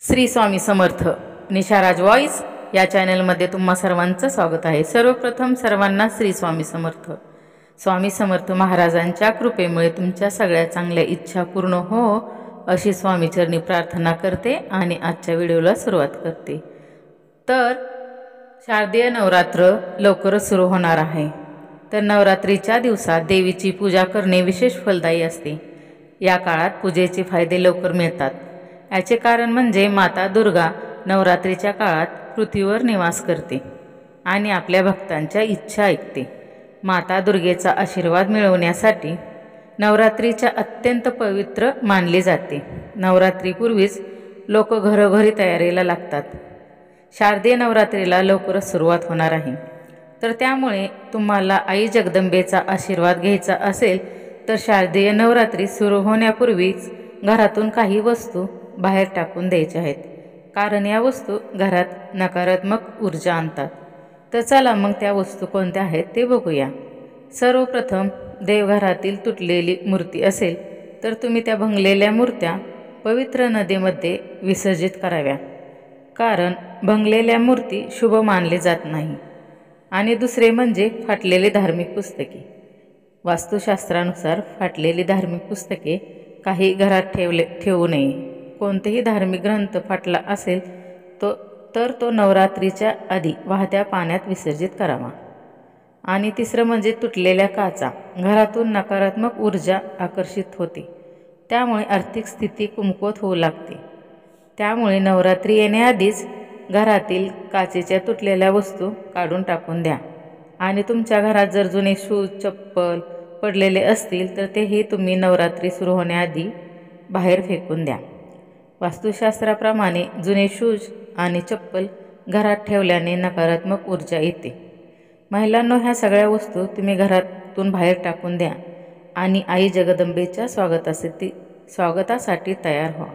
Shri Swami Samarth निशाराज voice या चॅनलमध्ये तुम्हा सर्वांचं स्वागत आहे। सर्वप्रथम सर्वांना श्री स्वामी समर्थ। स्वामी समर्थ महाराजांच्या कृपेमुळे तुमच्या सगळ्या चांगल्या इच्छा पूर्ण हो अशी स्वामीचरणी प्रार्थना करते आणि आजच्या व्हिडिओला सुरुवात करते। तर शारदीय नवरात्र लवकरच सुरू होणार आहे। तर नवरात्रीच्या दिवसात देवीची पूजा करणे विशेष फलदायी असते। या काळात पूजेचे फायदे लवकर मिळतात। याचे कारण म्हणजे माता दुर्गा नवरात्रीच्या काळात पृथ्वीवर निवास करते आणि आपल्या भक्तांच्या इच्छा ऐकते। माता दुर्गेचा आशीर्वाद मिळवण्यासाठी नवरात्रीच्या अत्यंत पवित्र मानली जाते। नवरात्रीपूर्वीच लोक घरोघरी तयारीला लागतात। शारदीय नवरात्रीला लवकरच सुरुवात होणार आहे। तर त्यामुळे तुम्हाला आई जगदंबेचा आशीर्वाद घ्यायचा असेल तर शारदीय नवरात्री सुरू होण्यापूर्वीच घरातून काही वस्तू बाहेर टाकून द्यायच्या आहेत, कारण या वस्तू घरात नकारात्मक ऊर्जा आणतात। तर चला मग त्या वस्तू कोणत्या आहेत ते बघूया। सर्वप्रथम देवघरातील तुटलेली मूर्ती असेल तर तुम्ही त्या भंगलेल्या मूर्त्या पवित्र नदीमध्ये विसर्जित कराव्या, कारण भंगलेल्या मूर्ती शुभ मानले जात नाही। आणि दुसरे म्हणजे फाटलेली धार्मिक पुस्तके। वास्तुशास्त्रानुसार फाटलेली धार्मिक पुस्तके काही घरात ठेवू नये। कोणतेही धार्मिक ग्रंथ फाटला असेल तर तो नवरात्रीच्या आधी वाहत्या पाण्यात विसर्जित करावा। आणि तिसरं म्हणजे तुटलेल्या काचा। घरातून नकारात्मक ऊर्जा आकर्षित होते, त्यामुळे आर्थिक स्थिती कमकुवत होऊ लागते। त्यामुळे नवरात्री येण्याआधीच घरातील काचेच्या तुटलेल्या वस्तू काढून टाकून द्या। आणि तुमच्या घरात जर जुने शूज चप्पल पडलेले असतील तर तेही तुम्ही नवरात्री सुरू होण्याआधी बाहेर फेकून द्या। वास्तुशास्त्राप्रमाणे जुने शूज आणि चप्पल घरात ठेवल्याने नकारात्मक ऊर्जा येते। महिलांनो, ह्या सगळ्या वस्तू तुम्ही घरातून बाहेर टाकून द्या आणि आई जगदंबेच्या स्वागतासाठी तयार व्हा।